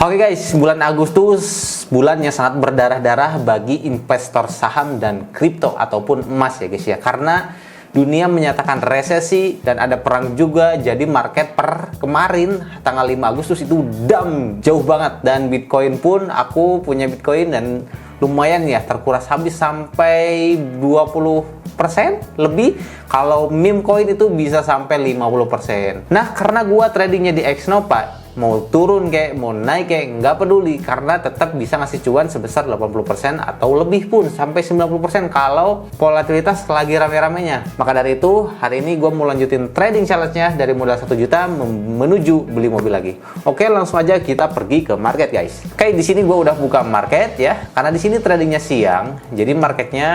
Oke guys, bulan Agustus bulan yang sangat berdarah-darah bagi investor saham dan kripto ataupun emas ya guys ya. Karena dunia menyatakan resesi dan ada perang juga, jadi market per kemarin tanggal 5 Agustus itu jauh banget. Dan Bitcoin pun, aku punya Bitcoin dan lumayan ya, terkuras habis sampai 20% lebih. Kalau meme coin itu bisa sampai 50%. Nah, karena gua tradingnya di Xnova, mau turun kayak mau naik kayak nggak peduli, karena tetap bisa ngasih cuan sebesar 80% atau lebih pun sampai 90% kalau volatilitas lagi rame-ramenya. Maka dari itu hari ini gue mau lanjutin trading challenge-nya dari modal 1 juta menuju beli mobil lagi. Oke, langsung aja kita pergi ke market guys. Oke, di sini gue udah buka market ya, karena di sini tradingnya siang, jadi marketnya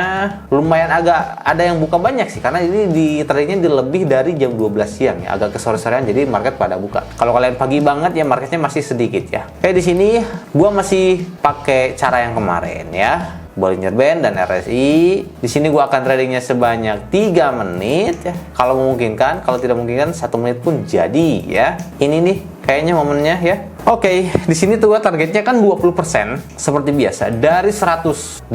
lumayan agak ada yang buka banyak sih, karena ini di tradingnya di lebih dari jam 12 siang ya, agak ke sore-sorean, jadi market pada buka. Kalau kalian pagi banget ya, marketnya masih sedikit ya. Oke, di sini gua masih pakai cara yang kemarin ya, Bollinger Band dan RSI. Di sini gua akan tradingnya sebanyak 3 menit ya. Kalau memungkinkan, kalau tidak memungkinkan 1 menit pun jadi ya. Ini nih kayaknya momennya ya. Oke, di sini tuh targetnya kan 20% seperti biasa dari 108.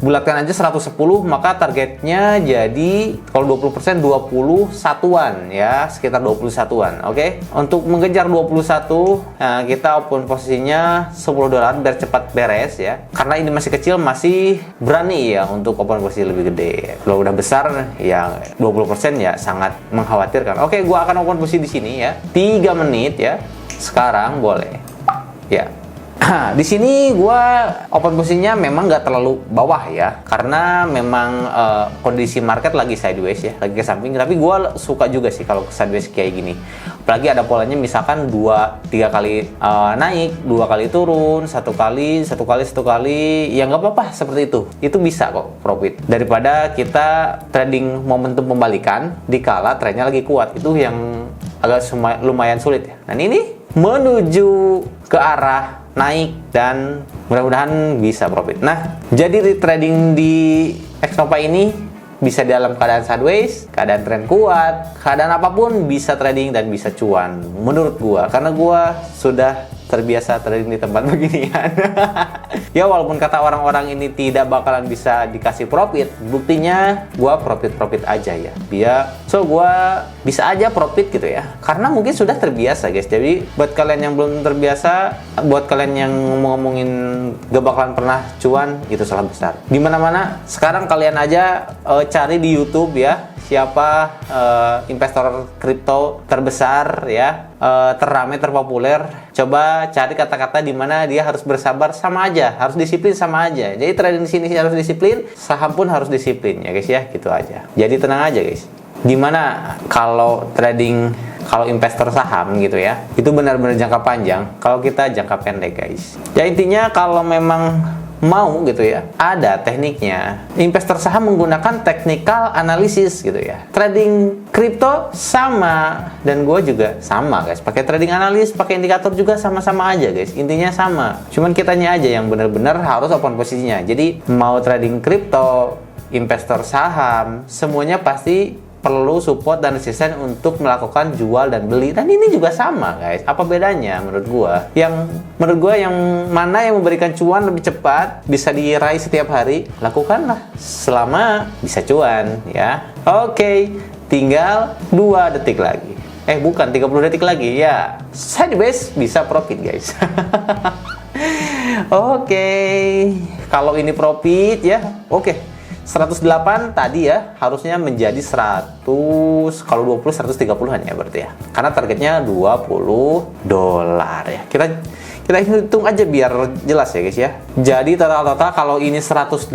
Bulatkan aja 110, maka targetnya jadi kalau 20% 21-an ya, sekitar 21-an. Oke. Untuk mengejar 21, nah, kita open posisinya $10 biar cepat beres ya. Karena ini masih kecil, masih berani ya untuk open posisi lebih gede. Kalau udah besar ya 20% ya sangat mengkhawatirkan. Oke, gua akan open posisi di sini ya. 3 menit ya. Sekarang boleh ya. Di sini gua open posisinya memang nggak terlalu bawah ya, karena memang kondisi market lagi sideways ya, lagi ke samping. Tapi gua suka juga sih kalau sideways kayak gini, apalagi ada polanya misalkan 2-3 kali naik, 2 kali turun, satu kali ya nggak apa-apa, seperti itu bisa kok profit, daripada kita trading momentum pembalikan dikala trennya lagi kuat. Itu yang agak lumayan sulit ya. Dan ini menuju ke arah naik dan mudah-mudahan bisa profit. Nah, jadi trading di Xnova ini bisa dalam keadaan sideways, keadaan tren kuat, keadaan apapun bisa trading dan bisa cuan menurut gua, karena gua sudah terbiasa trading di tempat beginian. Ya, walaupun kata orang-orang ini tidak bakalan bisa dikasih profit, buktinya gua profit aja ya. Gua bisa aja profit gitu ya, karena mungkin sudah terbiasa guys. Jadi buat kalian yang belum terbiasa, buat kalian yang ngomongin gak bakalan pernah cuan, itu salah besar. Dimana-mana sekarang kalian aja cari di YouTube ya, siapa investor kripto terbesar ya, terramai, terpopuler. Coba cari kata-kata di mana dia harus bersabar, sama aja, harus disiplin sama aja. Jadi trading di sini harus disiplin, saham pun harus disiplin ya guys ya, gitu aja. Jadi tenang aja guys. Dimana kalau trading, kalau investor saham gitu ya, itu benar-benar jangka panjang. Kalau kita jangka pendek guys. Ya intinya kalau memang mau gitu ya, ada tekniknya. Investor saham menggunakan technical analysis gitu ya. Trading kripto sama, dan gue juga sama guys, pakai trading analis, pakai indikator juga sama-sama aja guys. Intinya sama, cuman kitanya aja yang benar-benar harus open posisinya. Jadi mau trading kripto, investor saham, semuanya pasti perlu support dan resisten untuk melakukan jual dan beli. Dan ini juga sama guys. Apa bedanya menurut gua? Menurut gua yang mana yang memberikan cuan lebih cepat, bisa diraih setiap hari, lakukanlah selama bisa cuan ya. Oke, tinggal 2 detik lagi. Bukan 30 detik lagi ya. Sideways bisa profit guys. Oke. Kalau ini profit ya, oke. 108 tadi ya, harusnya menjadi 100, kalau 20 130-an ya berarti ya. Karena targetnya $20 ya. Kita hitung aja biar jelas ya guys ya. Jadi total kalau ini $108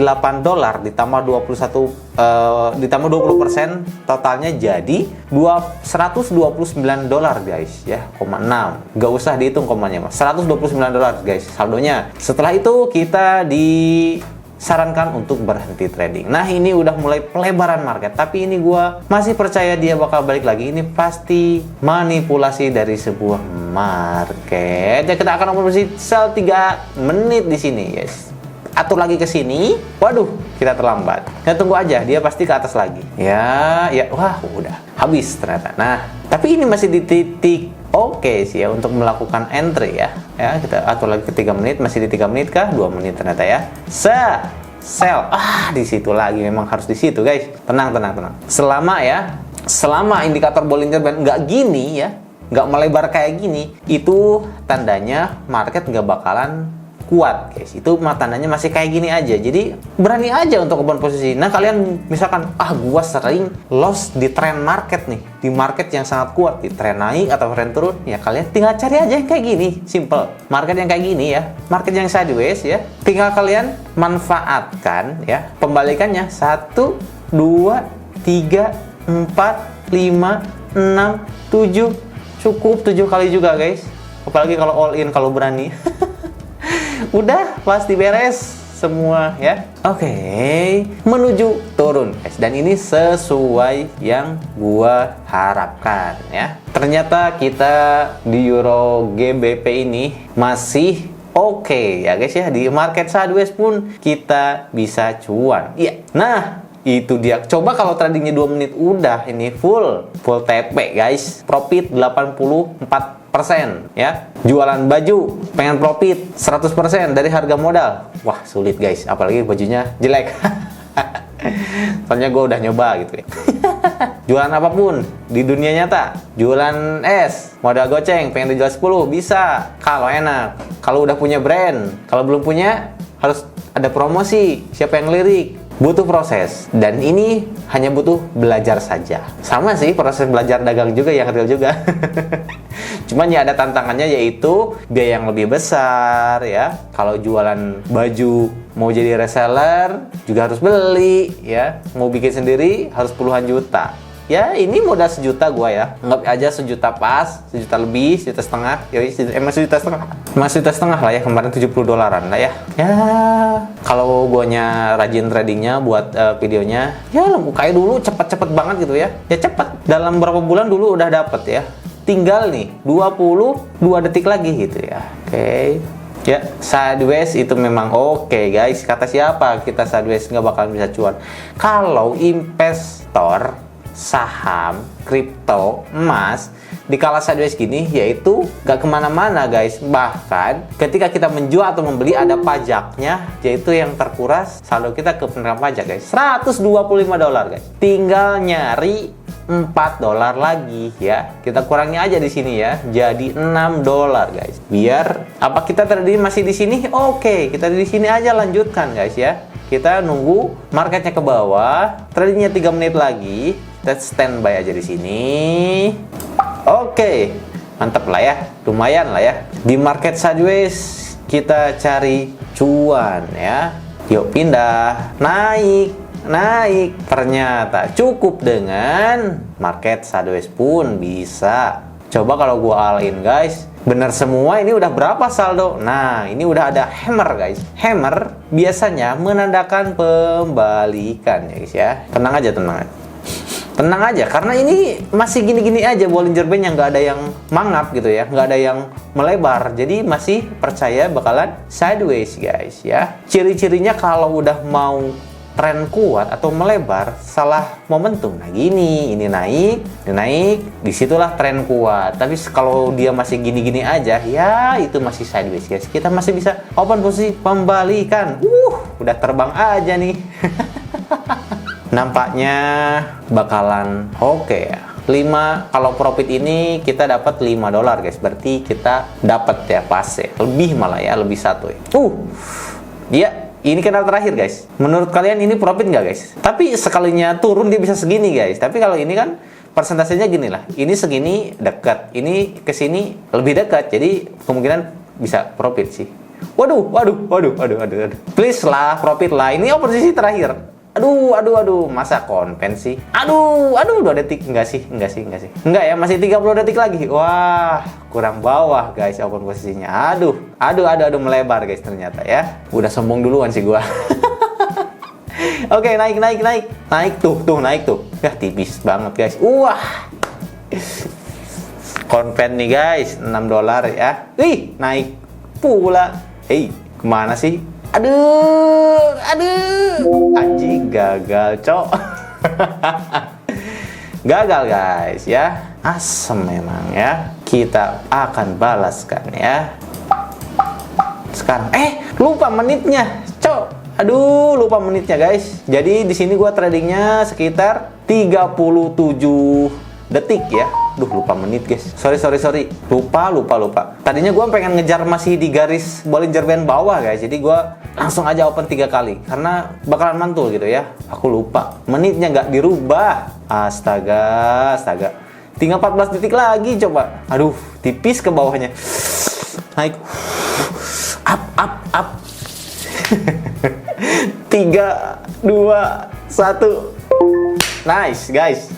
ditambah 20% totalnya jadi $129 guys ya, 6. Gak usah dihitung komanya mas. $129 guys saldonya. Setelah itu kita sarankan untuk berhenti trading. Nah, ini udah mulai pelebaran market, tapi ini gua masih percaya dia bakal balik lagi. Ini pasti manipulasi dari sebuah market. Dan kita akan operasi sell 3 menit di sini, guys. atur lagi ke sini. Waduh, kita terlambat. Kita tunggu aja, dia pasti ke atas lagi. Ya, wah udah habis ternyata. Nah, tapi ini masih di titik oke sih ya untuk melakukan entry ya. Ya, kita atur lagi ke 3 menit, masih di 3 menit kah? 2 menit ternyata ya. Sell. Di situ lagi, memang harus di situ guys. Tenang. Selama indikator Bollinger Band nggak gini ya, nggak melebar kayak gini, itu tandanya market nggak bakalan kuat guys. Itu tandanya masih kayak gini aja. Jadi berani aja untuk open posisi. Nah kalian misalkan gua sering loss di trend market nih, di market yang sangat kuat, di trend naik atau trend turun, ya kalian tinggal cari aja yang kayak gini, simple. Market yang kayak gini ya, market yang sideways ya, tinggal kalian manfaatkan ya pembalikannya 1, 2, 3, 4, 5, 6, 7, cukup 7 kali juga guys. Apalagi kalau all in, kalau berani. Udah pasti beres semua ya. Oke, menuju turun guys. Dan ini sesuai yang gua harapkan ya. Ternyata kita di Euro GBP ini masih oke ya guys ya. Di market sideways pun kita bisa cuan. Iya. Nah, itu dia. Coba kalau tradingnya 2 menit udah ini full TP guys. Profit 84% ya. Jualan baju pengen profit 100% dari harga modal. Wah, sulit guys, apalagi bajunya jelek. Soalnya gue udah nyoba gitu ya. Jualan apapun di dunia nyata, jualan es, modal goceng pengen dijual 10 bisa kalau enak. Kalau udah punya brand, kalau belum punya harus ada promosi. Siapa yang lirik? Butuh proses, dan ini hanya butuh belajar saja. Sama sih proses belajar dagang juga, yang real juga. Cuman ya ada tantangannya, yaitu biaya yang lebih besar ya. Kalau jualan baju mau jadi reseller juga harus beli ya. Mau bikin sendiri harus puluhan juta. Ya ini modal 1 juta gua ya. Anggap aja 1 juta pas, 1 juta lebih, 1 juta setengah. Ya emang 1 juta setengah. Mas 1 juta setengah lah ya, kemarin 70 dolaran lah ya. Ya kalau guanya rajin tradingnya buat videonya, ya kayak dulu cepet-cepet banget gitu ya. Ya cepet, dalam berapa bulan dulu udah dapet ya. Tinggal nih 22 detik lagi gitu ya. Oke. Ya, sideways itu memang oke guys. Kata siapa kita sideways nggak bakalan bisa cuan? Kalau investor saham, kripto, emas di kala sideways gini, yaitu gak kemana-mana guys. Bahkan ketika kita menjual atau membeli ada pajaknya, yaitu yang terkuras saldo kita ke penerimaan pajak guys, 125 dolar guys. Tinggal nyari 4 dolar lagi ya. Kita kurangi aja di sini ya, jadi 6 dolar guys. Biar apa kita tadi masih di sini? Oke, kita di sini aja lanjutkan guys ya. Kita nunggu marketnya ke bawah, tradingnya 3 menit lagi. Kita standby aja di sini. Oke, mantap lah ya, lumayan lah ya. Di market sideways kita cari cuan ya. Yuk pindah, naik. Ternyata cukup dengan market sideways pun bisa. Coba kalau gua all in guys, bener semua. Ini udah berapa saldo? Nah, ini udah ada hammer guys. Hammer biasanya menandakan pembalikan ya guys ya. Tenang aja, karena ini masih gini-gini aja Bollinger Band, yang nggak ada yang mangap gitu ya, nggak ada yang melebar, jadi masih percaya bakalan sideways guys ya. Ciri-cirinya kalau udah mau tren kuat atau melebar, salah momentum. Nah gini, ini naik, disitulah tren kuat. Tapi kalau dia masih gini-gini aja, ya itu masih sideways guys. Kita masih bisa open posisi pembalikan. Udah terbang aja nih. Nampaknya bakalan oke ya. 5, kalau profit ini kita dapat 5 dolar guys. Berarti kita dapat ya pas ya. Lebih malah ya, lebih 1 ya. Dia ini kenal terakhir guys. Menurut kalian ini profit nggak guys? Tapi sekalinya turun dia bisa segini guys. Tapi kalau ini kan persentasenya gini lah. Ini segini dekat, ini ke sini lebih dekat. Jadi kemungkinan bisa profit sih. Waduh. Please lah profit lah. Ini posisi terakhir. Aduh, masa konven sih? Aduh, 2 detik. Enggak ya, masih 30 detik lagi. Wah, kurang bawah guys open posisinya. Aduh, melebar guys ternyata ya. Udah sombong duluan sih gua. Oke, naik. Naik tuh. Ya, tipis banget guys. Wah. Konven nih guys, 6 dolar ya. Wih, naik pula. Kemana sih? Aduh, anjing gagal, cok. Gagal guys ya, asem memang ya. Kita akan balaskan ya. Sekarang, lupa menitnya, cok. Aduh, lupa menitnya guys. Jadi di sini gua tradingnya sekitar 37 detik ya. Duh, lupa menit guys. Sorry. Lupa. Tadinya gua pengen ngejar masih di garis Bollinger Band bawah guys. Jadi gua langsung aja open 3 kali karena bakalan mantul gitu ya. Aku lupa. Menitnya nggak dirubah. Astaga. Tinggal 14 detik lagi coba. Aduh, tipis ke bawahnya. Naik. Up. 3, 2, 1. Nice guys.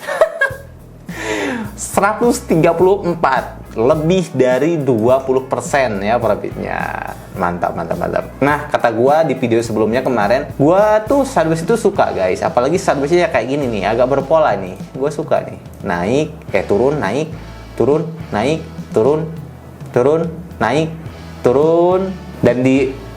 134, lebih dari 20% ya profitnya. Mantap. Nah, kata gua di video sebelumnya kemarin, gua tuh sideways itu suka guys, apalagi sidewaysnya kayak gini nih, agak berpola nih. Gua suka nih. Naik, turun, naik, turun, naik, turun, naik, turun. Dan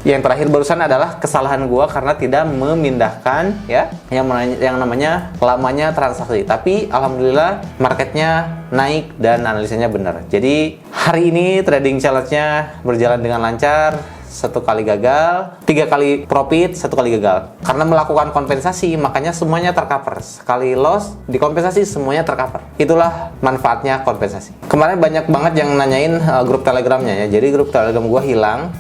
yang terakhir barusan adalah kesalahan gua karena tidak memindahkan ya yang namanya lamanya transaksi. Tapi alhamdulillah marketnya naik dan analisanya benar. Jadi hari ini trading challenge-nya berjalan dengan lancar. 1 kali gagal, 3 kali profit, 1 kali gagal. Karena melakukan kompensasi, makanya semuanya tercover. Sekali loss, dikompensasi semuanya tercover. Itulah manfaatnya kompensasi. Kemarin banyak banget yang nanyain grup Telegramnya ya. Jadi grup Telegram gua hilang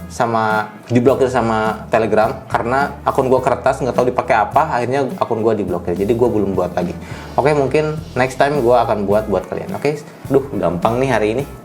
diblokir sama Telegram karena akun gua kertas, nggak tahu dipakai apa. Akhirnya akun gua diblokir. Jadi gua belum buat lagi. Oke, mungkin next time gua akan buat kalian. Oke, gampang nih hari ini.